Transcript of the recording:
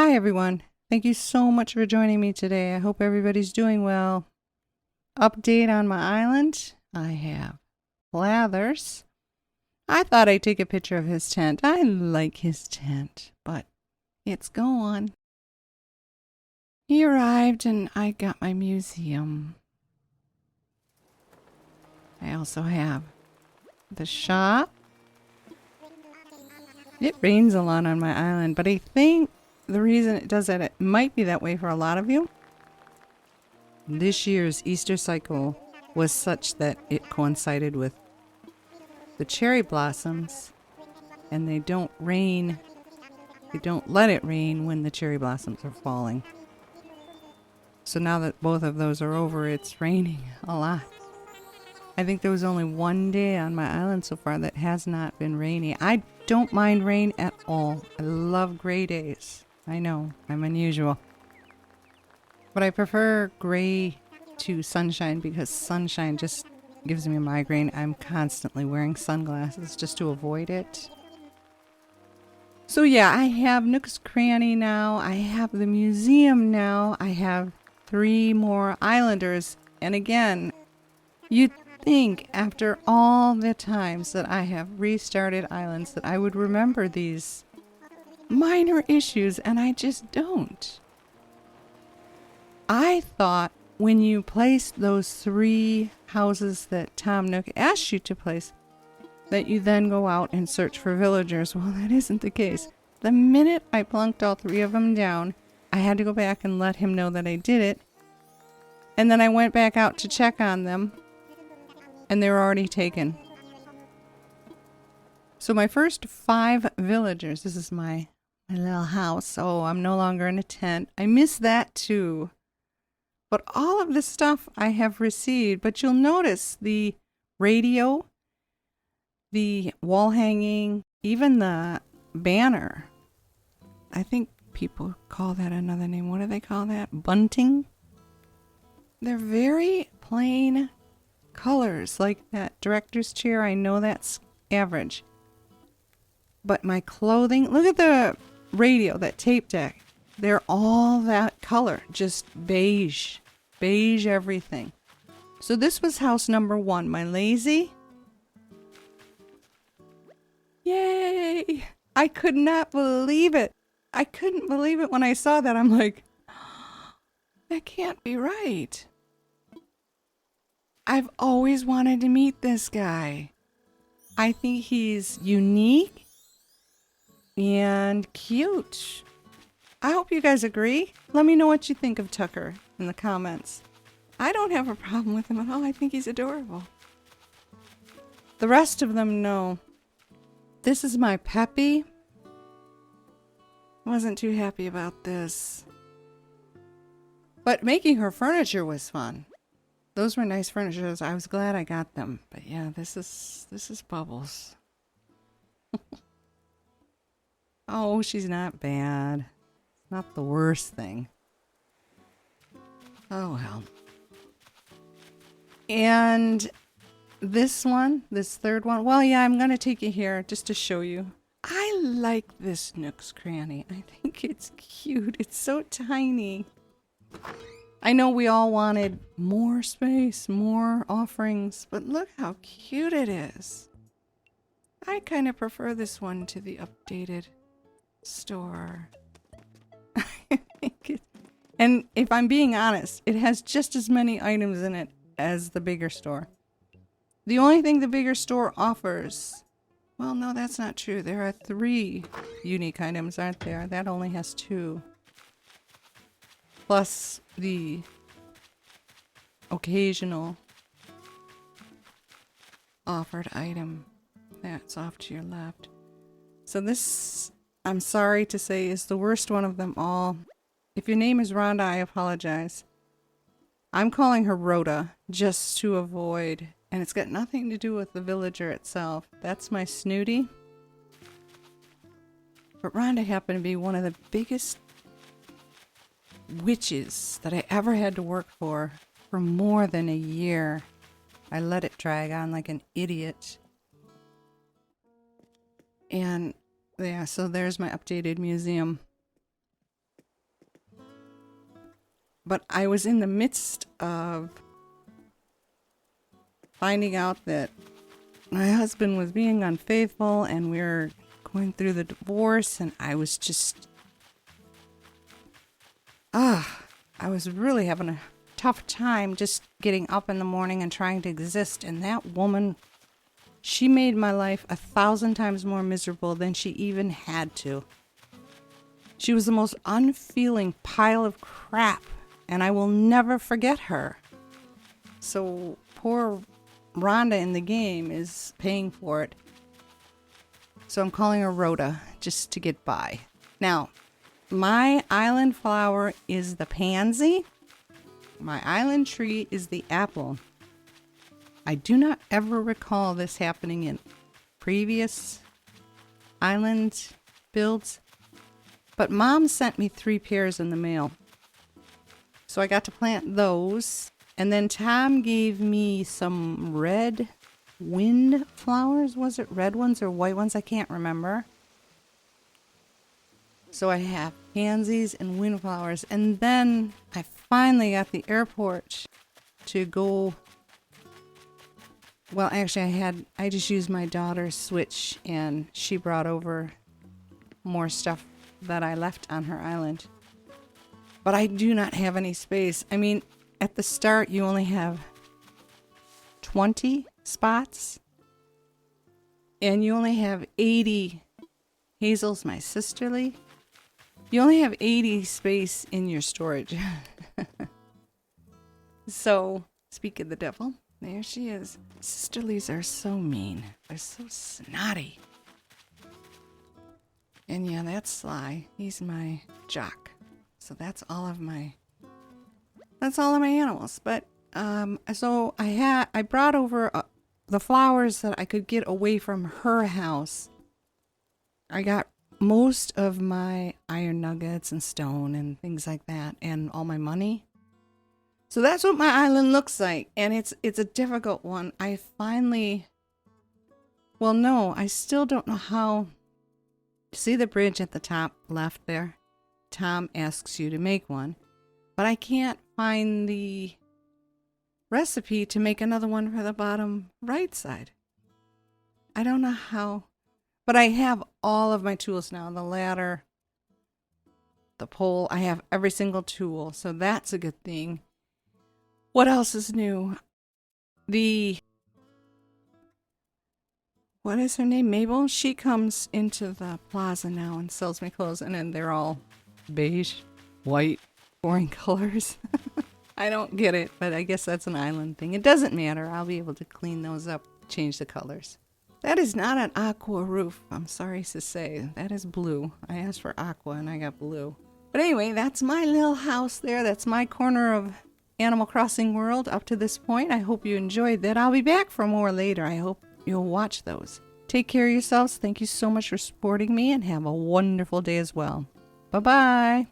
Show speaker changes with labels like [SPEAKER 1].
[SPEAKER 1] Hi, everyone. Thank you so much for joining me today. I hope everybody's doing well. Update on my island. I have Blathers. I thought I'd take a picture of his tent. I like his tent, but it's gone. He arrived and I got my museum. I also have the shop. It rains a lot on my island, but I think the reason it does that, it might be that way for a lot of you. This year's Easter cycle was such that it coincided with the cherry blossoms, and they don't rain. They don't let it rain when the cherry blossoms are falling. So now that both of those are over, it's raining a lot. I think there was only one day on my island so far that has not been rainy. I don't mind rain at all. I love gray days. I know, I'm unusual. But I prefer gray to sunshine because sunshine just gives me a migraine. I'm constantly wearing sunglasses just to avoid it. So yeah, I have Nook's Cranny now. I have the museum now. I have 3 more islanders. And again, you'd think after all the times that I have restarted islands that I would remember these minor issues, and I just don't. I thought when you placed those 3 houses that Tom Nook asked you to place, that you then go out and search for villagers. Well, that isn't the case. The minute I plunked all 3 of them down, I had to go back and let him know that I did it. And then I went back out to check on them, and they were already taken. So my first 5 villagers, this is my little house. Oh, I'm no longer in a tent. I miss that too. But all of this stuff I have received. But you'll notice the radio, the wall hanging, even the banner. I think people call that another name. What do they call that? Bunting? They're very plain colors, like that director's chair. I know that's average. But my clothing, look at the radio, that tape deck. They're all that color, just beige. Beige everything. So this was house number 1, my lazy. Yay! I could not believe it. I couldn't believe it when I saw that. I'm like, that can't be right. I've always wanted to meet this guy. I think he's unique and cute. I hope you guys agree. Let me know what you think of Tucker in the comments. I don't have a problem with him at all. I think he's adorable. The rest of them, no. This is my Peppy. Wasn't too happy about this. But making her furniture was fun. Those were nice furnitures. I was glad I got them. But yeah, this is Bubbles. Oh, she's not bad. Not the worst thing. Oh well. And this one, this third one, well, yeah, I'm going to take you here just to show you. I like this Nook's Cranny. I think it's cute. It's so tiny. I know we all wanted more space, more offerings, but look how cute it is. I kind of prefer this one to the updated store. And if I'm being honest, it has just as many items in it as the bigger store. The only thing the bigger store offers... Well, no, that's not true. There are 3 unique items, aren't there? That only has 2. Plus the occasional offered item that's off to your left. So this, I'm sorry to say, is the worst one of them all. If your name is Rhonda, I apologize. I'm calling her Rhoda just to avoid, and it's got nothing to do with the villager itself. That's my Snooty. But Rhonda happened to be one of the biggest witches that I ever had to work for more than a year. I let it drag on like an idiot. And yeah, so there's my updated museum. But I was in the midst of finding out that my husband was being unfaithful and we were going through the divorce, and I was just, I was really having a tough time just getting up in the morning and trying to exist. And that woman, she made my life 1,000 times more miserable than she even had to. She was the most unfeeling pile of crap, and I will never forget her. So poor Rhonda in the game is paying for it. So I'm calling her Rhoda just to get by. Now, my island flower is the pansy. My island tree is the apple. I do not ever recall this happening in previous island builds, but Mom sent me 3 pairs in the mail. So I got to plant those. And then Tom gave me some red wind flowers. Was it red ones or white ones? I can't remember. So I have pansies and windflowers. And then I finally got the airport to go. Well, actually, I just used my daughter's Switch, and she brought over more stuff that I left on her island. But I do not have any space. I mean, at the start, you only have 20 spots, and you only have 80. Hazel's my sisterly. You only have 80 space in your storage. So, speak of the devil, there she is. Sisterlies are so mean. They're so snotty. And yeah, that's Sly. He's my jock. So that's all of my animals. But so I brought over the flowers that I could get away from her house. I got most of my iron nuggets and stone and things like that, and all my money. So that's what my island looks like, and it's a difficult one. I still don't know how. See the bridge at the top left there? Tom asks you to make one, but I can't find the recipe to make another one for the bottom right side. I don't know how, but I have all of my tools now. The ladder, the pole, I have every single tool, so that's a good thing. What else is new? What is her name? Mabel? She comes into the plaza now and sells me clothes, and then they're all beige, white, boring colors. I don't get it, but I guess that's an island thing. It doesn't matter. I'll be able to clean those up, change the colors. That is not an aqua roof, I'm sorry to say. That is blue. I asked for aqua and I got blue. But anyway, that's my little house there. That's my corner of Animal Crossing World up to this point. I hope you enjoyed that. I'll be back for more later. I hope you'll watch those. Take care of yourselves. Thank you so much for supporting me, and have a wonderful day as well. Bye-bye.